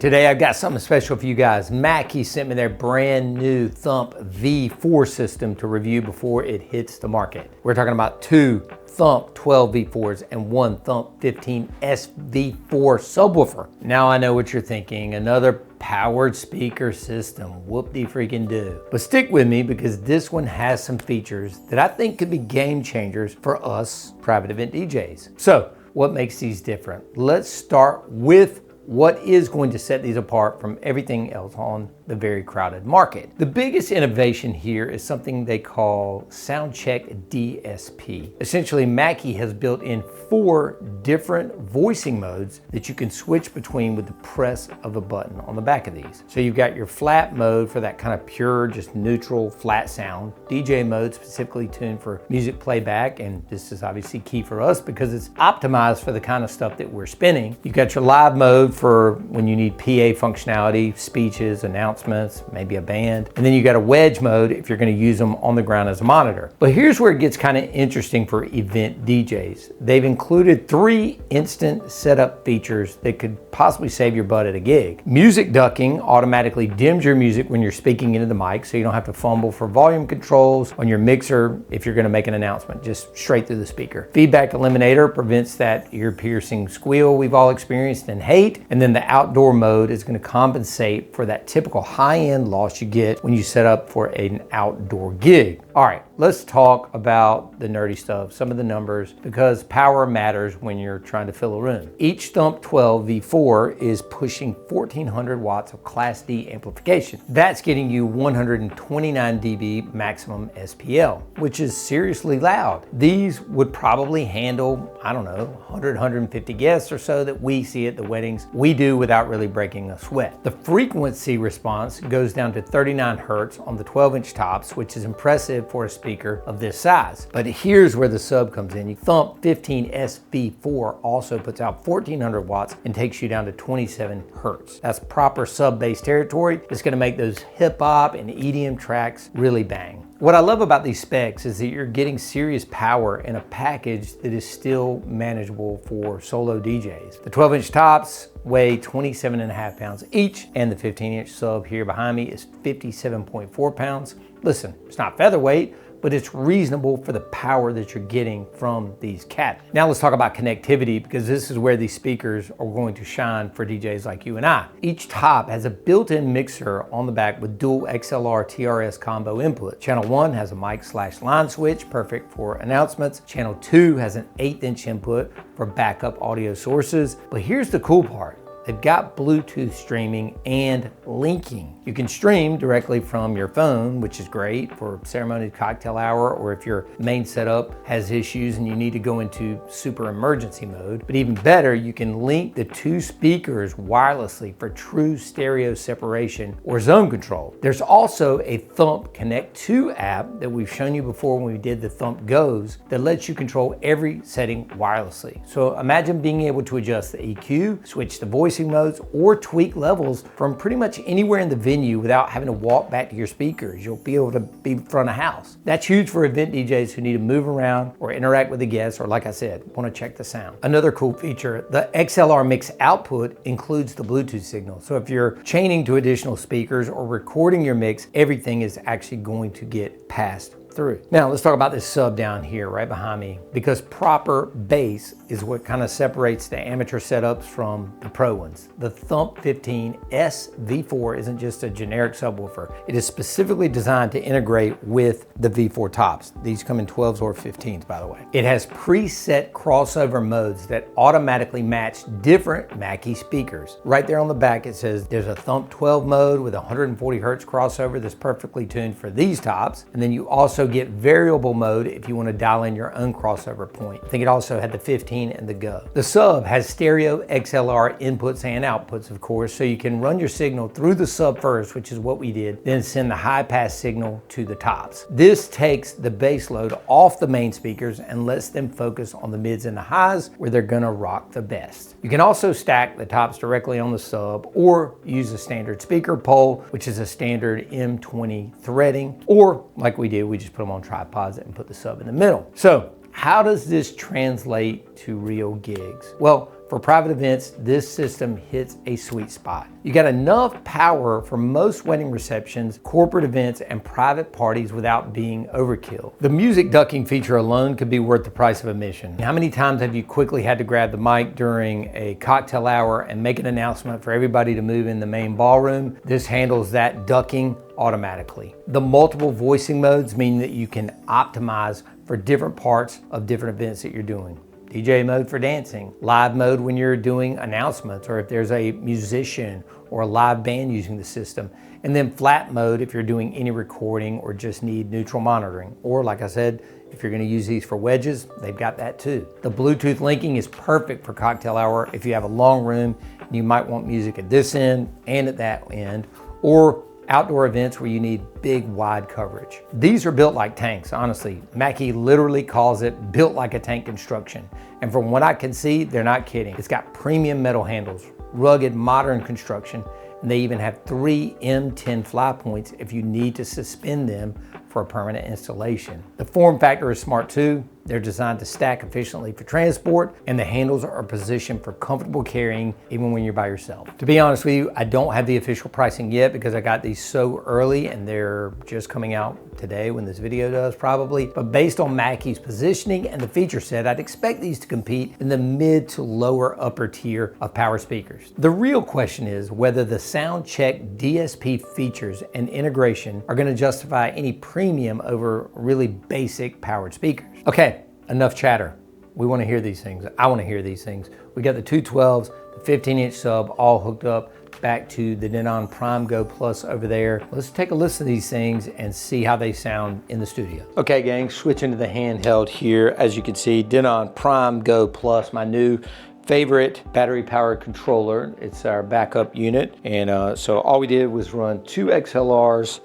Today I've got something special for you guys. Mackie sent me their brand new Thump V4 system to review before it hits the market. We're talking about two Thump 12 V4s and one Thump 15 SV4 subwoofer. Now I know what you're thinking, another powered speaker system, whoop-de-freaking do. But stick with me because this one has some features that I think could be game changers for us private event DJs. So what makes these different? Let's start with what is going to set these apart from everything else on the very crowded market. The biggest innovation here is something they call Sound Check DSP. Essentially, Mackie has built in 4 different voicing modes that you can switch between with the press of a button on the back of these. So you've got your flat mode for that kind of pure, just neutral, flat sound. DJ mode specifically tuned for music playback, and this is obviously key for us because it's optimized for the kind of stuff that we're spinning. You've got your live mode for when you need PA functionality, speeches, announcements, maybe a band. And then you got a wedge mode if you're gonna use them on the ground as a monitor. But here's where it gets kind of interesting for event DJs. They've included 3 instant setup features that could possibly save your butt at a gig. Music ducking automatically dims your music when you're speaking into the mic, so you don't have to fumble for volume controls on your mixer if you're gonna make an announcement, just straight through the speaker. Feedback Eliminator prevents that ear-piercing squeal we've all experienced and hate. And then the outdoor mode is going to compensate for that typical high-end loss you get when you set up for an outdoor gig. All right, let's talk about the nerdy stuff, some of the numbers, because power matters when you're trying to fill a room. Each Thump 12 V4 is pushing 1400 watts of Class D amplification. That's getting you 129 dB maximum SPL, which is seriously loud. These would probably handle, I don't know, 100, 150 guests or so that we see at the weddings we do without really breaking a sweat. The frequency response goes down to 39 Hertz on the 12-inch tops, which is impressive for a speaker of this size. But here's where the sub comes in. Thump 15 SV4 also puts out 1400 watts and takes you down to 27 Hertz. That's proper sub-bass territory. It's gonna make those hip-hop and EDM tracks really bang. What I love about these specs is that you're getting serious power in a package that is still manageable for solo DJs. The 12-inch tops weigh 27.5 pounds each, and the 15-inch sub here behind me is 57.4 pounds. Listen, it's not featherweight, but it's reasonable for the power that you're getting from these cabinets. Now let's talk about connectivity, because this is where these speakers are going to shine for DJs like you and I. Each top has a built-in mixer on the back with dual XLR TRS combo input. Channel 1 has a mic/line switch, perfect for announcements. Channel 2 has an 1/8-inch input for backup audio sources. But here's the cool part. They've got Bluetooth streaming and linking. You can stream directly from your phone, which is great for ceremony cocktail hour, or if your main setup has issues and you need to go into super emergency mode. But even better, you can link the 2 speakers wirelessly for true stereo separation or zone control. There's also a Thump Connect 2 app that we've shown you before when we did the Thump Goes that lets you control every setting wirelessly. So imagine being able to adjust the EQ, switch the voicing modes, or tweak levels from pretty much anywhere in the venue without having to walk back to your speakers. You'll be able to be in front of house. That's huge for event DJs who need to move around or interact with the guests, or like I said, want to check the sound. Another cool feature, the XLR mix output includes the Bluetooth signal. So if you're chaining to additional speakers or recording your mix, everything is actually going to get passed through. Now let's talk about this sub down here right behind me, because proper bass is what kind of separates the amateur setups from the pro ones. The Thump 15 SV4 isn't just a generic subwoofer. It is specifically designed to integrate with the V4 tops. These come in 12s or 15s, by the way. It has preset crossover modes that automatically match different Mackie speakers. Right there on the back it says there's a Thump 12 mode with 140 Hertz crossover that's perfectly tuned for these tops, and then you also get variable mode if you want to dial in your own crossover point. I think it also had the 15 and the Go. The sub has stereo XLR inputs and outputs, of course, so you can run your signal through the sub first, which is what we did, then send the high pass signal to the tops. This takes the bass load off the main speakers and lets them focus on the mids and the highs where they're gonna rock the best. You can also stack the tops directly on the sub, or use a standard speaker pole, which is a standard M20 threading, or like we did, we just put them on tripods and put the sub in the middle. So how does this translate to real gigs? Well, For private events, this system hits a sweet spot. You got enough power for most wedding receptions, corporate events, and private parties without being overkill. The music ducking feature alone could be worth the price of admission. How many times have you quickly had to grab the mic during a cocktail hour and make an announcement for everybody to move in the main ballroom? This handles that ducking automatically. The multiple voicing modes mean that you can optimize for different parts of different events that you're doing. DJ mode for dancing, live mode when you're doing announcements or if there's a musician or a live band using the system, and then flat mode if you're doing any recording or just need neutral monitoring. Or like I said, if you're gonna use these for wedges, they've got that too. The Bluetooth linking is perfect for cocktail hour if you have a long room and you might want music at this end and at that end, or outdoor events where you need big, wide coverage. These are built like tanks, honestly. Mackie literally calls it built like a tank construction. And from what I can see, they're not kidding. It's got premium metal handles, rugged, modern construction, and they even have 3 M10 fly points if you need to suspend them for a permanent installation. The form factor is smart too. They're designed to stack efficiently for transport, and the handles are positioned for comfortable carrying even when you're by yourself. To be honest with you, I don't have the official pricing yet because I got these so early and they're just coming out today when this video does probably. But based on Mackie's positioning and the feature set, I'd expect these to compete in the mid to lower upper tier of power speakers. The real question is whether the Sound Check DSP features and integration are gonna justify any premium over really basic powered speakers. Okay, enough chatter. We want to hear these things. I want to hear these things. We got the 212s, the 15-inch sub all hooked up back to the Denon Prime Go Plus over there. Let's take a listen to these things and see how they sound in the studio. Okay, gang, switching to the handheld here. As you can see, Denon Prime Go Plus, my new favorite battery powered controller. It's our backup unit. And so all we did was run 2 XLRs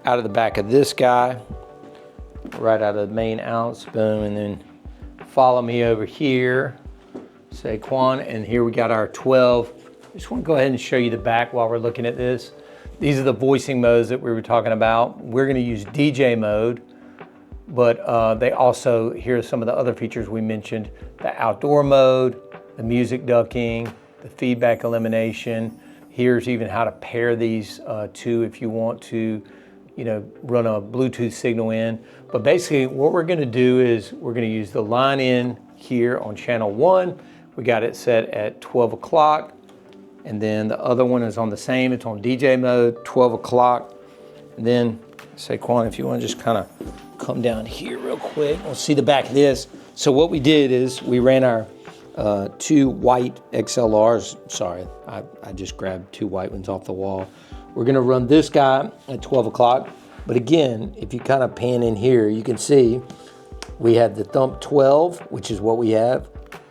out of the back of this guy, right out of the main outs, boom, and then follow me over here, Saquon, and here we got our 12. I just want to go ahead and show you the back while we're looking at this. These are the voicing modes that we were talking about. We're going to use DJ mode, but they also, here are some of the other features we mentioned: the outdoor mode, the music ducking, the feedback elimination. Here's even how to pair these two if you want to, you know, run a Bluetooth signal in. But basically what we're gonna do is we're gonna use the line in here on channel 1. We got it set at 12 o'clock. And then the other one is on the same, it's on DJ mode, 12 o'clock. And then Saquon, if you wanna just kinda come down here real quick, we'll see the back of this. So what we did is we ran our 2 white XLRs. Sorry, I just grabbed 2 white ones off the wall. We're gonna run this guy at 12 o'clock. But again, if you kind of pan in here, you can see we have the Thump 12, which is what we have.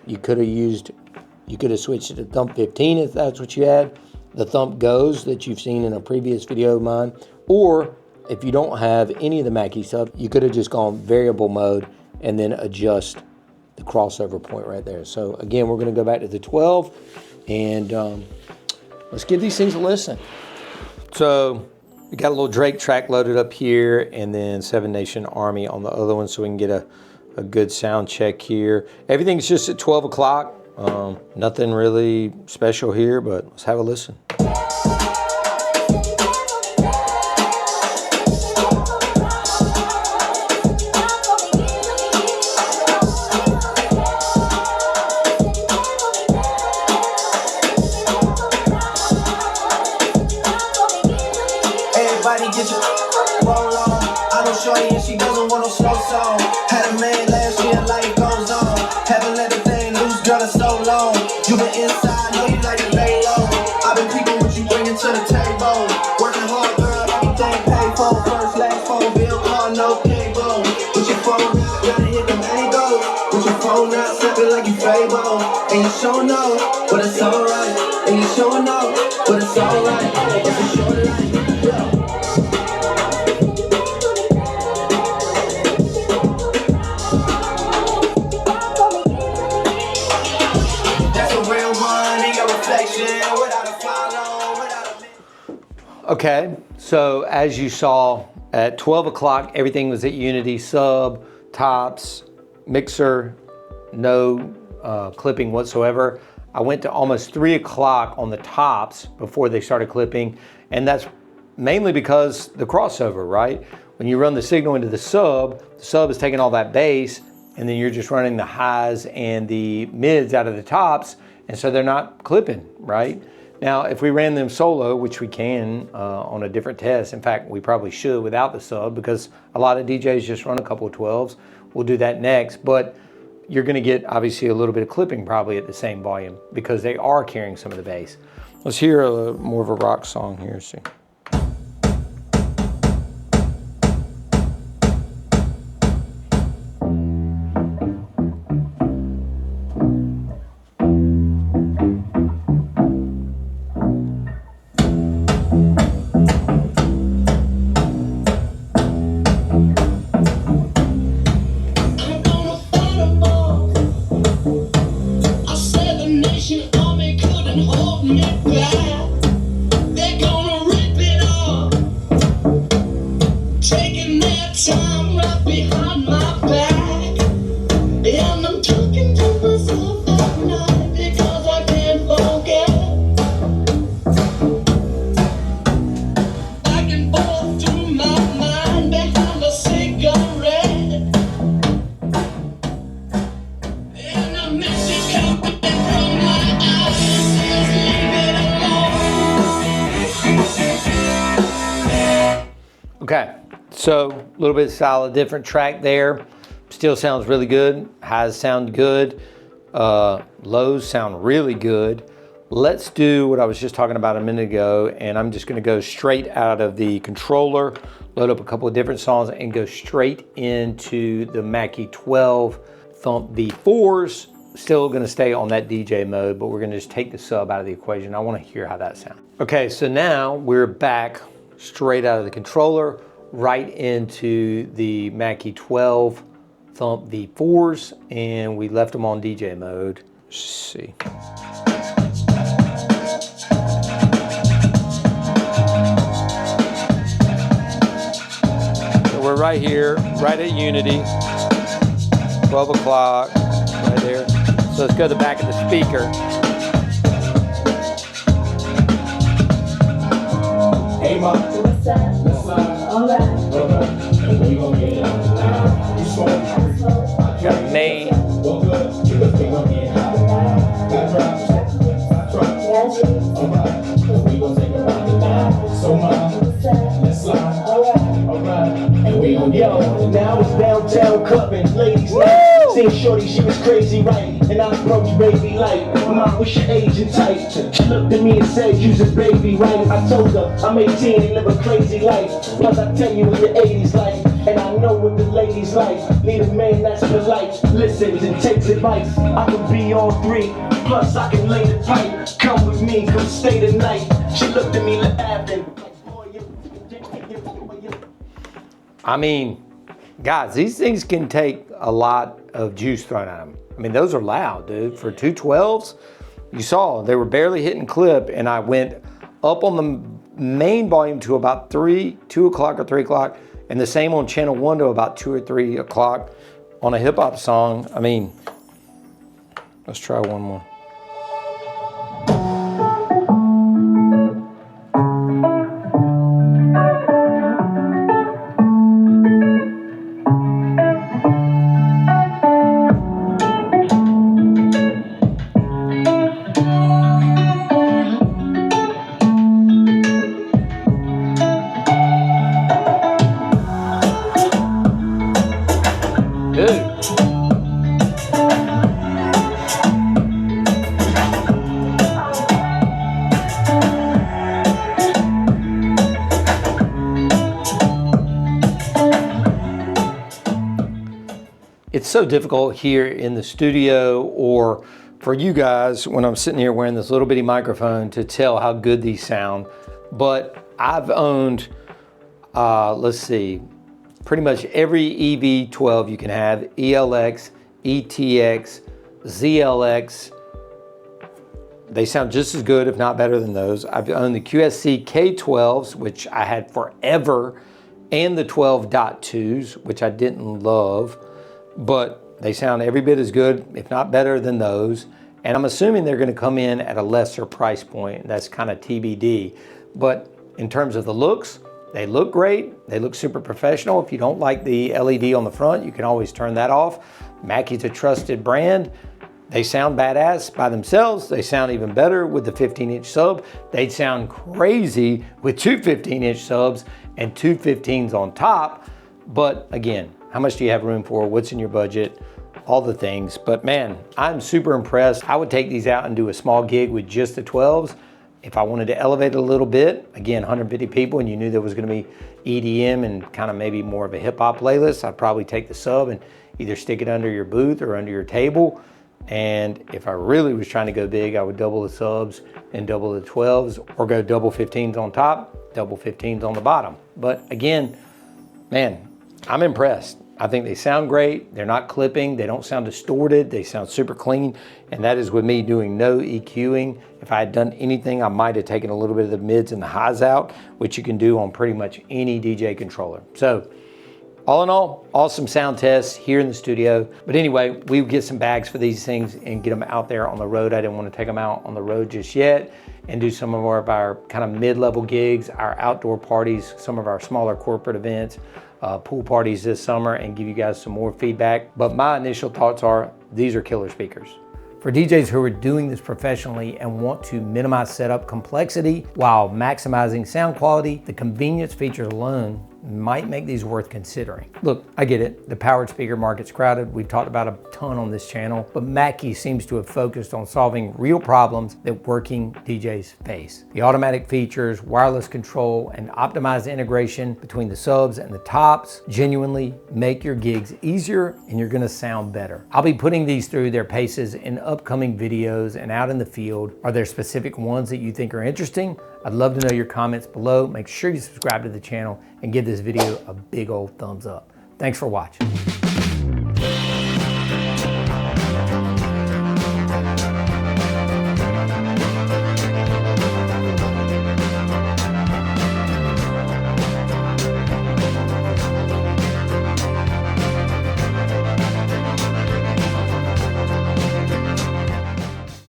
You could have switched it to Thump 15 if that's what you had. The Thump Goes that you've seen in a previous video of mine. Or if you don't have any of the Mackie stuff, you could have just gone variable mode and then adjust the crossover point right there. So again, we're gonna go back to the 12 and let's give these things a listen. So we got a little Drake track loaded up here and then 7 Nation Army on the other one so we can get a good sound check here. Everything's just at 12 o'clock. Nothing really special here, but let's have a listen. Get your roll on. I know shorty and she doesn't want no slow song. Had a man last year, life goes on. Haven't let the thing loose, girl, it's so long. You been inside, know you like to lay low. I've been peeping what you bringing to the table. Working hard, girl, everything paid for. First, last phone bill, car, no cable. With your phone out, gotta hit them angles. With your phone out, stepping like you Fable. And you sure know, but it's alright. And you sure know, but it's alright. It's a short life, yeah. Okay, so as you saw at 12 o'clock, everything was at Unity, sub, tops, mixer, no clipping whatsoever. I went to almost 3 o'clock on the tops before they started clipping, and that's mainly because the crossover, right? When you run the signal into the sub is taking all that bass, and then you're just running the highs and the mids out of the tops, and so they're not clipping, right? Now, if we ran them solo, which we can on a different test, in fact, we probably should without the sub, because a lot of DJs just run a couple of 12s. We'll do that next, but you're gonna get obviously a little bit of clipping probably at the same volume because they are carrying some of the bass. Let's hear more of a rock song here, see. Okay, so a little bit solid, different track there. Still sounds really good. Highs sound good. Lows sound really good. Let's do what I was just talking about a minute ago, and I'm just gonna go straight out of the controller, load up a couple of different songs, and go straight into the Mackie 12 Thump V4s. Still gonna stay on that DJ mode, but we're gonna just take the sub out of the equation. I wanna hear how that sounds. Okay, so now we're back straight out of the controller, right into the Mackie 12 Thump V4s, and we left them on DJ mode. Let's see. So we're right here, right at Unity, 12 o'clock, right there. So let's go to the back of the speaker. Hey, ma. What's up? What's up? All right. Okay. We gonna get it. You smoke? Got me. Well, good. We gonna get it. Got drop. All right. We gonna take it right now. So, ma, let's slide. All right. And we gonna get it. Now it's downtown clubbing, ladies night. Seen shorty, she was crazy, right? And I approached baby like, Mom, what's your age and type? She looked at me and said, you's a baby, right? I told her, I'm 18 and live a crazy life. Plus I tell you what your 80s like, and I know what the ladies like. Need a man that's polite, listens and takes advice. I can be all three, plus I can lay the pipe. Come with me, come stay the night. She looked at me laughing. I mean, guys, these things can take a lot of juice thrown at them. I mean, those are loud, dude. For 2 12s, you saw they were barely hitting clip, and I went up on the main volume to about 2 o'clock or 3 o'clock, and the same on channel 1 to about 2 or 3 o'clock on a hip hop song. I mean, let's try one more. It's so difficult here in the studio, or for you guys when I'm sitting here wearing this little bitty microphone, to tell how good these sound. But I've owned, let's see, pretty much every EV12 you can have: ELX, ETX, ZLX. They sound just as good, if not better than those. I've owned the QSC K12s, which I had forever, and the 12.2s, which I didn't love, but they sound every bit as good, if not better than those. And I'm assuming they're gonna come in at a lesser price point. That's kind of TBD. But in terms of the looks, they look great. They look super professional. If you don't like the LED on the front, you can always turn that off. Mackie's a trusted brand. They sound badass by themselves. They sound even better with the 15-inch sub. They'd sound crazy with two 15-inch subs and two 15s on top. But again, how much do you have room for? What's in your budget? All the things. But man, I'm super impressed. I would take these out and do a small gig with just the 12s. If I wanted to elevate it a little bit, again, 150 people, and you knew there was gonna be EDM and kind of maybe more of a hip hop playlist, I'd probably take the sub and either stick it under your booth or under your table. And if I really was trying to go big, I would double the subs and double the 12s, or go double 15s on top, double 15s on the bottom. But again, man, I'm impressed. I think they sound great. They're not clipping. They don't sound distorted. They sound super clean. And that is with me doing no EQing. If I had done anything, I might have taken a little bit of the mids and the highs out, which you can do on pretty much any DJ controller. So all in all, awesome sound tests here in the studio. But anyway, we would get some bags for these things and get them out there on the road. I didn't want to take them out on the road just yet, and do some of our kind of mid-level gigs, our outdoor parties, some of our smaller corporate events, pool parties this summer, and give you guys some more feedback. But my initial thoughts are, these are killer speakers. For DJs who are doing this professionally and want to minimize setup complexity while maximizing sound quality, the convenience features alone might make these worth considering. Look, I get it. The powered speaker market's crowded. We've talked about a ton on this channel, but Mackie seems to have focused on solving real problems that working DJs face. The automatic features, wireless control, and optimized integration between the subs and the tops genuinely make your gigs easier, and you're gonna sound better. I'll be putting these through their paces in upcoming videos and out in the field. Are there specific ones that you think are interesting? I'd love to know your comments below. Make sure you subscribe to the channel and give this video a big old thumbs up. Thanks for watching.